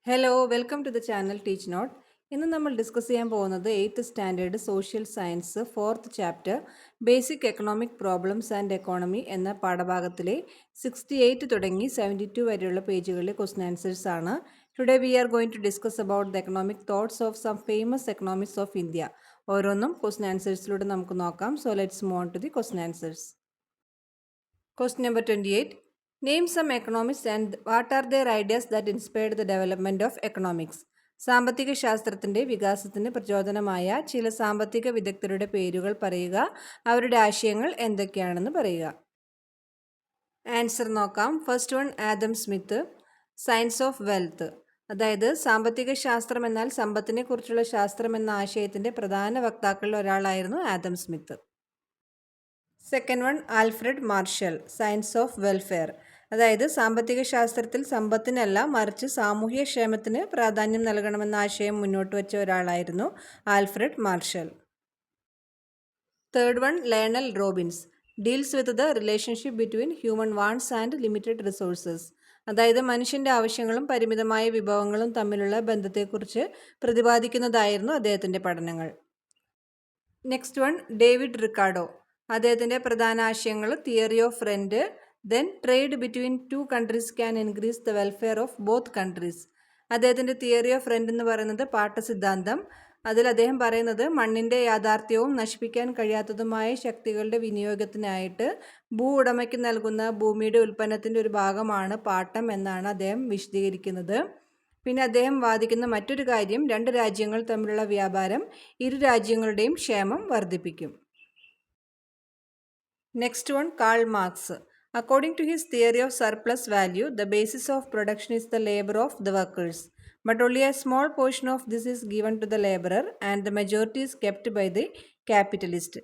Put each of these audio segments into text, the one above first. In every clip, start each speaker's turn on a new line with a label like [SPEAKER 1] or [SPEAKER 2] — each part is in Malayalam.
[SPEAKER 1] Hello welcome to the channel teach note. ഇന്ന് നമ്മൾ ഡിസ്കസ് ചെയ്യാൻ പോകുന്നത് 8th standard social science 4th chapter basic economic problems and economy എന്ന പാഠഭാഗത്തിലെ 68 തുടങ്ങി 72 വരെയുള്ള പേജുകളിലെ ക്വസ്റ്റൻ ആൻസേഴ്സ് ആണ്. Today we are going to discuss about the economic thoughts of some famous economics of India. ഓരോന്നും ക്വസ്റ്റൻ ആൻസേഴ്സിലൂടെ നമുക്ക് നോക്കാം. So let's move on to the question answers. Question number 28. Name some economists and what are their ideas that inspired the development of economics? സാമ്പത്തിക ശാസ്ത്രത്തിന്റെ വികാസത്തിന് പ്രചോദനമായ ചില സാമ്പത്തിക വിദഗ്ധരുടെ പേരുകൾ പറയുക. അവരുടെ ആശയങ്ങൾ എന്തൊക്കെയാണെന്ന് പറയുക. ആൻസർ നോക്കാം. First one Adam Smith, science of wealth. അതായത് സാമ്പത്തിക ശാസ്ത്രം എന്നാൽ സമ്പത്തിനെ കുറിച്ചുള്ള ശാസ്ത്രം എന്ന ആശയത്തിന്റെ പ്രധാന വക്താക്കളിൽ ഒരാളായിരുന്നു Adam Smith. Second one Alfred marshal, science of welfare. അതായത് സാമ്പത്തിക ശാസ്ത്രത്തിൽ സമ്പത്തിനല്ല മറിച്ച് സാമൂഹ്യ ക്ഷേമത്തിന് പ്രാധാന്യം നൽകണമെന്ന ആശയം മുന്നോട്ട് വച്ച ഒരാളായിരുന്നു Alfred Marshall. Third one Lionel Robbins, deals with the relationship between human wants and limited resources. അതായത് മനുഷ്യൻ്റെ ആവശ്യങ്ങളും പരിമിതമായ വിഭവങ്ങളും തമ്മിലുള്ള ബന്ധത്തെക്കുറിച്ച് പ്രതിപാദിക്കുന്നതായിരുന്നു അദ്ദേഹത്തിൻ്റെ പഠനങ്ങൾ. Next one David Ricardo. അദ്ദേഹത്തിൻ്റെ പ്രധാന ആശയങ്ങൾ theory of rent, then trade between two countries can increase the welfare of both countries. അദ്ദേഹത്തിൻ്റെ തിയറി ഓഫ് റെൻറ്റ് എന്ന് പറയുന്നത് പാട്ട സിദ്ധാന്തം. അതിൽ അദ്ദേഹം പറയുന്നത് മണ്ണിൻ്റെ യാഥാർത്ഥ്യവും നശിപ്പിക്കാൻ കഴിയാത്തതുമായ ശക്തികളുടെ വിനിയോഗത്തിനായിട്ട് ഭൂ ഉടമയ്ക്ക് നൽകുന്ന ഭൂമിയുടെ ഉൽപ്പന്നത്തിൻ്റെ ഒരു ഭാഗമാണ് പാട്ടം എന്നാണ് അദ്ദേഹം വിശദീകരിക്കുന്നത്. പിന്നെ അദ്ദേഹം വാദിക്കുന്ന മറ്റൊരു കാര്യം രണ്ട് രാജ്യങ്ങൾ തമ്മിലുള്ള വ്യാപാരം ഇരു രാജ്യങ്ങളുടെയും ക്ഷേമം വർദ്ധിപ്പിക്കും. Next one, Karl Marx. According to his theory of surplus value, the basis of production is the labor of the workers. But only a small portion of this is given to the laborer and the majority is kept by the capitalist.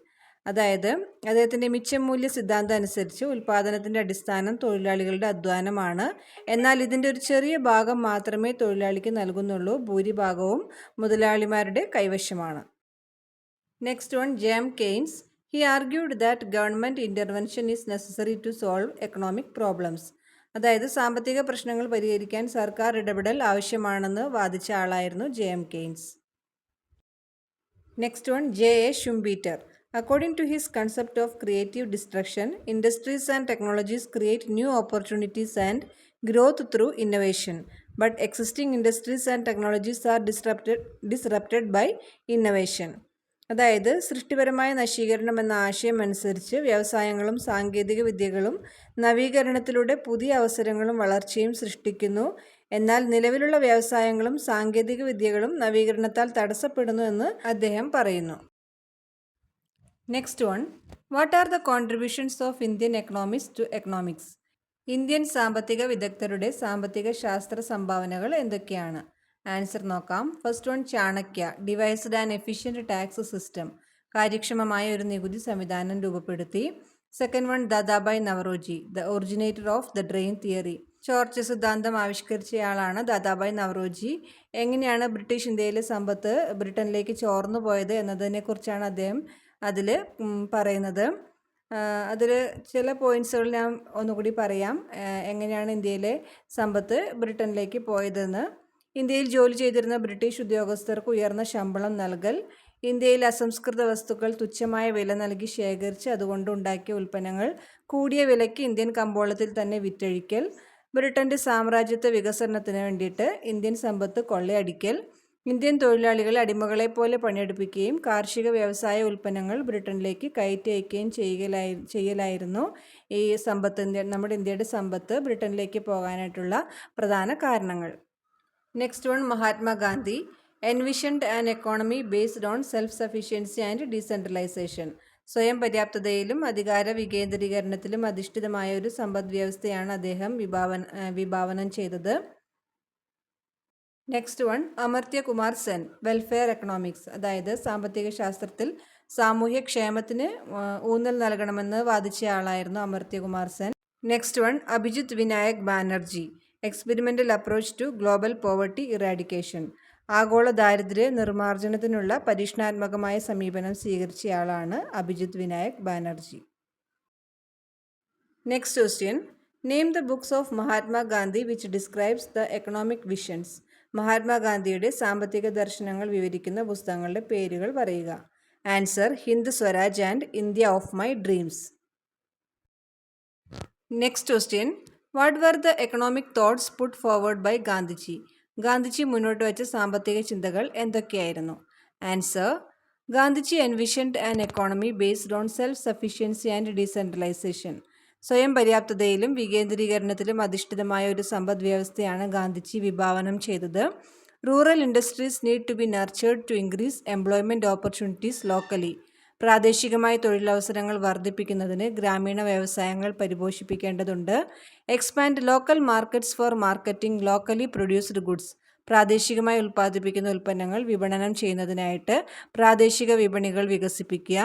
[SPEAKER 1] അതായത് അദ്ദേഹത്തിൻ്റെ മിച്ചമൂല്യ സിദ്ധാന്തം അനുസരിച്ച് ഉൽപ്പാദനത്തിൻ്റെ അടിസ്ഥാനം തൊഴിലാളികളുടെ അധ്വാനമാണ്. എന്നാൽ ഇതിൻ്റെ ഒരു ചെറിയ ഭാഗം മാത്രമേ തൊഴിലാളിക്ക് നൽകുന്നുള്ളൂ. ഭൂരിഭാഗവും മുതലാളിമാരുടെ കൈവശമാണ്. Next one, James Keynes. He argued that government intervention is necessary to solve economic problems. അതായത് സാമ്പത്തിക പ്രശ്നങ്ങൾ പരിഹരിക്കാൻ സർക്കാർ ഇടപെടൽ ആവശ്യമാണെന്ന് വാദിച്ച ആളായിരുന്നു James Keynes. Next one, J A. Schumpeter. According to his concept of creative destruction, industries and technologies create new opportunities and growth through innovation. But existing industries and technologies are disrupted by innovation. അതായത് സൃഷ്ടിപരമായ നശീകരണം എന്ന ആശയം അനുസരിച്ച് വ്യവസായങ്ങളും സാങ്കേതിക വിദ്യകളും നവീകരണത്തിലൂടെ പുതിയ അവസരങ്ങളും വളർച്ചയും സൃഷ്ടിക്കുന്നു. എന്നാൽ നിലവിലുള്ള വ്യവസായങ്ങളും സാങ്കേതിക വിദ്യകളും നവീകരണത്താൽ തടസ്സപ്പെടുന്നു എന്ന് അദ്ദേഹം പറയുന്നു. Next one, what are the contributions of Indian economics to economics? Indian സാമ്പത്തിക വിദഗ്ധരുടെ സാമ്പത്തിക ശാസ്ത്ര സംഭാവനകൾ എന്തൊക്കെയാണ്? ആൻസർ നോക്കാം. First one, Chanakya, devised and efficient tax system. കാര്യക്ഷമമായ ഒരു നികുതി സംവിധാനം രൂപപ്പെടുത്തി. Second one, Dadabhai Naoroji, the originator of the drain theory. ചോർച്ച സിദ്ധാന്തം ആവിഷ്കരിച്ചയാളാണ് ദാദാബായ് നവറോജി. എങ്ങനെയാണ് ബ്രിട്ടീഷ് ഇന്ത്യയിലെ സമ്പത്ത് ബ്രിട്ടനിലേക്ക് ചോർന്നു പോയത് എന്നതിനെക്കുറിച്ചാണ് അദ്ദേഹം അതിൽ പറയുന്നത്. അതിൽ ചില പോയിൻറ്റ്സുകൾ ഞാൻ ഒന്നുകൂടി പറയാം. എങ്ങനെയാണ് ഇന്ത്യയിലെ സമ്പത്ത് ബ്രിട്ടനിലേക്ക് പോയതെന്ന്. ഇന്ത്യയിൽ ജോലി ചെയ്തിരുന്ന ബ്രിട്ടീഷ് ഉദ്യോഗസ്ഥർക്ക് ഉയർന്ന ശമ്പളം നൽകൽ, ഇന്ത്യയിൽ അസംസ്കൃത വസ്തുക്കൾ തുച്ഛമായ വില നൽകി ശേഖരിച്ച് അതുകൊണ്ട് ഉണ്ടാക്കിയ ഉൽപ്പന്നങ്ങൾ കൂടിയ വിലയ്ക്ക് ഇന്ത്യൻ കമ്പോളത്തിൽ തന്നെ വിറ്റഴിക്കൽ, ബ്രിട്ടൻ്റെ സാമ്രാജ്യത്വ വികസനത്തിന് വേണ്ടിയിട്ട് ഇന്ത്യൻ സമ്പത്ത് കൊള്ളയടിക്കൽ, ഇന്ത്യൻ തൊഴിലാളികളെ അടിമകളെ പോലെ പണിയെടുപ്പിക്കുകയും കാർഷിക വ്യവസായ ഉൽപ്പന്നങ്ങൾ ബ്രിട്ടനിലേക്ക് കയറ്റി അയക്കുകയും ചെയ്യലായിരുന്നു ഈ നമ്മുടെ ഇന്ത്യയുടെ സമ്പത്ത് ബ്രിട്ടനിലേക്ക് പോകാനായിട്ടുള്ള പ്രധാന കാരണങ്ങൾ. Next one, Mahatma Gandhi. Envisioned an economy based on self sufficiency and decentralisation. സ്വയം പര്യാപ്തതയിലും അധികാര വികേന്ദ്രീകരണത്തിലും അധിഷ്ഠിതമായ ഒരു സമ്പദ് വ്യവസ്ഥയാണ് അദ്ദേഹം വിഭാവനം ചെയ്തത്. Next one, Amartya Kumar Sen, welfare economics. അതായത് സാമ്പത്തിക ശാസ്ത്രത്തിൽ സാമൂഹ്യ ക്ഷേമത്തിന് ഊന്നൽ നൽകണമെന്ന് വാദിച്ച ആളായിരുന്നു Amartya Kumar Sen. Next one, Abhijit Vinayak Banerjee, experimental approach to global poverty eradication. ആഗോള ദാരിദ്ര്യ നിർമ്മാർജ്ജനത്തിനുള്ള പരീക്ഷണാത്മകമായ സമീപനം സ്വീകരിച്ചയാളാണ് Abhijit Vinayak Banerjee. Next question, name the books of Mahatma Gandhi which describes the economic visions. മഹാത്മാഗാന്ധിയുടെ സാമ്പത്തിക ദർശനങ്ങൾ വിവരിക്കുന്ന പുസ്തകങ്ങളുടെ പേരുകൾ പറയുക. Answer: Hind Swaraj and India of my dreams. Next question. What were the economic thoughts put forward by Gandhiji? Gandhiji മുന്നോട്ട് വച്ച സാമ്പത്തിക ചിന്തകൾ എന്തൊക്കെയായിരുന്നു? Answer: Gandhiji envisioned an economy based on self sufficiency and decentralisation. സ്വയം പര്യാപ്തതയിലും വികേന്ദ്രീകരണത്തിലും അധിഷ്ഠിതമായ ഒരു സമ്പദ് വ്യവസ്ഥയാണ് ഗാന്ധിജി വിഭാവനം ചെയ്തത്. Rural industries need to be nurtured to increase employment opportunities locally. പ്രാദേശികമായ തൊഴിലവസരങ്ങൾ വർദ്ധിപ്പിക്കുന്നതിന് ഗ്രാമീണ വ്യവസായങ്ങൾ പരിപോഷിപ്പിക്കേണ്ടതുണ്ട്. Expand local markets for marketing locally produced goods. പ്രാദേശികമായി ഉൽപ്പാദിപ്പിക്കുന്ന ഉൽപ്പന്നങ്ങൾ വിപണനം ചെയ്യുന്നതിനായിട്ട് പ്രാദേശിക വിപണികൾ വികസിപ്പിക്കുക.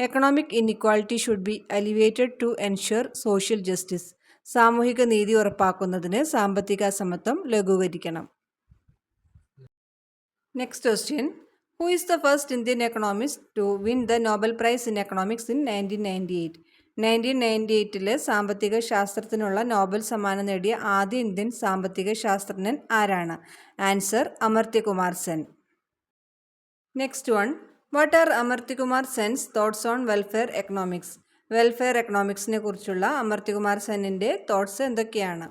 [SPEAKER 1] Economic inequality should be alleviated to ensure social justice. സാമൂഹിക നീതി ഉറപ്പാക്കുന്നതിന് സാമ്പത്തിക അസമത്വം ലഘൂകരിക്കണം. Next question. Who is the first Indian economist to win the Nobel prize in economics in 1998? 1998 സാമ്പത്തിക ശാസ്ത്രത്തിനുള്ള നോബൽ സമ്മാനം നേടിയ ആദ്യ ഇന്ത്യൻ സാമ്പത്തിക ശാസ്ത്രജ്ഞൻ ആരാണ്? Answer: Amartya Kumar Sen. Next one. What are Amartya Kumar Sen's thoughts on welfare economics? Welfare എക്കണോമിക്സിനെ കുറിച്ചുള്ള അമർത്യകുമാർ സെന്നിൻ്റെ തോട്ട്സ് എന്തൊക്കെയാണ്?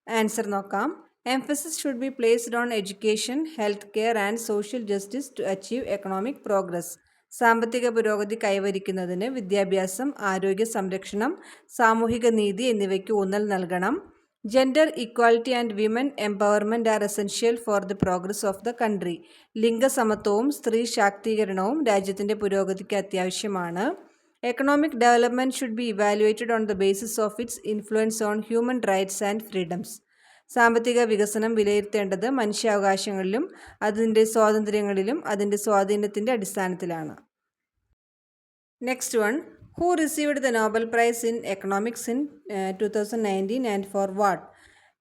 [SPEAKER 1] ആൻസർ നോക്കാം. Emphasis should be placed on education, health care and social justice to achieve economic progress. സാമ്പത്തിക പുരോഗതി കൈവരിക്കുന്നതിന് വിദ്യാഭ്യാസം, ആരോഗ്യ സംരക്ഷണം, സാമൂഹിക നീതി എന്നിവയ്ക്ക് ഊന്നൽ നൽകണം. Gender equality and women empowerment are essential for the progress of the country. ലിംഗസമത്വവും സ്ത്രീ ശാക്തീകരണവും രാജ്യത്തിൻ്റെ പുരോഗതിക്ക് അത്യാവശ്യമാണ്. Economic development should be evaluated on the basis of its influence on human rights and freedoms. സാമ്പത്തിക വികസനം വിലയിരുത്തേണ്ടത് മനുഷ്യാവകാശങ്ങളിലും അതിൻ്റെ സ്വാതന്ത്ര്യങ്ങളിലും അതിൻ്റെ സ്വാധീനത്തിൻ്റെ അടിസ്ഥാനത്തിലാണ്. Next one. Who received the Nobel prize in economics in 2019 and for what?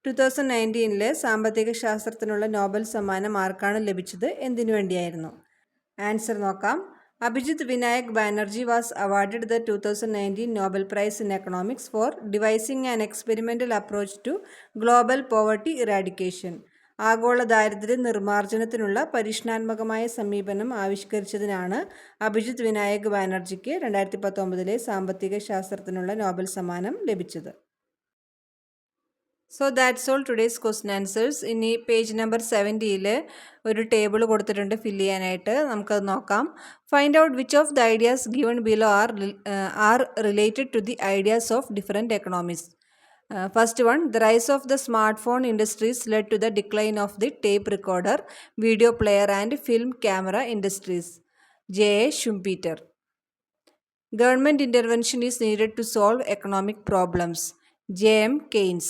[SPEAKER 1] 2019 സാമ്പത്തിക ശാസ്ത്രത്തിനുള്ള നോബൽ സമ്മാനം ആർക്കാണ് ലഭിച്ചത്? എന്തിനു വേണ്ടിയായിരുന്നു? ആൻസർ നോക്കാം. Abhijit Vinayak Banerjee was awarded the 2019 Nobel prize in economics for devising an experimental approach to global poverty eradication. ആഗോള ദാരിദ്ര്യ നിർമ്മാർജ്ജനത്തിനുള്ള പരീക്ഷണാത്മകമായ സമീപനം ആവിഷ്കരിച്ചതിനാണ് അഭിജിത്ത് വിനായക് ബാനർജിക്ക് 2019 സാമ്പത്തിക ശാസ്ത്രത്തിനുള്ള നോബൽ സമ്മാനം ലഭിച്ചത്. So that's all today's question answers. ഇനി പേജ് നമ്പർ 70 ഒരു ടേബിൾ കൊടുത്തിട്ടുണ്ട് ഫില്ല് ചെയ്യാനായിട്ട്. നമുക്കത് നോക്കാം. Find out which of the ideas given below are related to the ideas of different economists. First one. The rise of the smart phone industries led to the decline of the tape recorder, video player and film camera industries. J.A. Schumpeter. Government intervention is needed to solve economic problems. J.M. Keynes.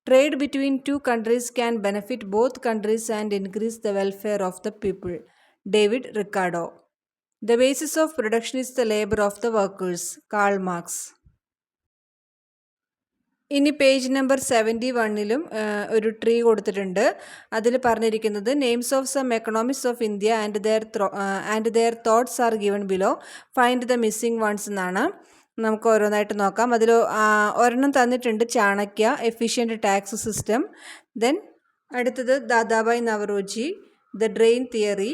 [SPEAKER 1] Trade between two countries can benefit both countries and increase the welfare of the people. David Ricardo. The basis of production is the labor of the workers. Karl Marx. ഇനി പേജ് നമ്പർ 71 ഒരു ട്രീ കൊടുത്തിട്ടുണ്ട്. അതിൽ പറഞ്ഞിരിക്കുന്നത് names of some economics of India and their thoughts are given below, find the missing ones എന്നാണ്. നമുക്ക് ഓരോന്നായിട്ട് നോക്കാം. അതിൽ ഒരെണ്ണം തന്നിട്ടുണ്ട് Chanakya, efficient tax system. Then അടുത്തത് Dadabhai Naoroji, the drain theory.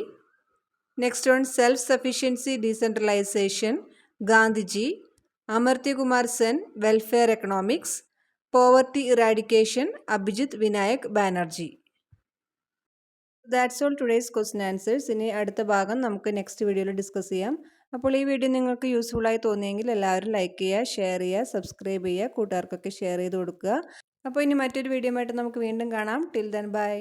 [SPEAKER 1] Next one self sufficiency decentralisation, Gandhiji. Amartya Kumar Sen, welfare economics. Poverty eradication, Abhijit Vinayak Banerjee. That's all today's question answers. ഇനി അടുത്ത ഭാഗം നമുക്ക് നെക്സ്റ്റ് വീഡിയോയിൽ ഡിസ്കസ് ചെയ്യാം. അപ്പോൾ ഈ വീഡിയോ നിങ്ങൾക്ക് യൂസ്ഫുള്ളായി തോന്നിയെങ്കിൽ എല്ലാവരും ലൈക്ക് ചെയ്യുക, ഷെയർ ചെയ്യുക, സബ്സ്ക്രൈബ് ചെയ്യുക, കൂട്ടുകാർക്കൊക്കെ ഷെയർ ചെയ്ത് കൊടുക്കുക. അപ്പോൾ ഇനി മറ്റൊരു വീഡിയോ ആയിട്ട് നമുക്ക് വീണ്ടും കാണാം. Till then bye.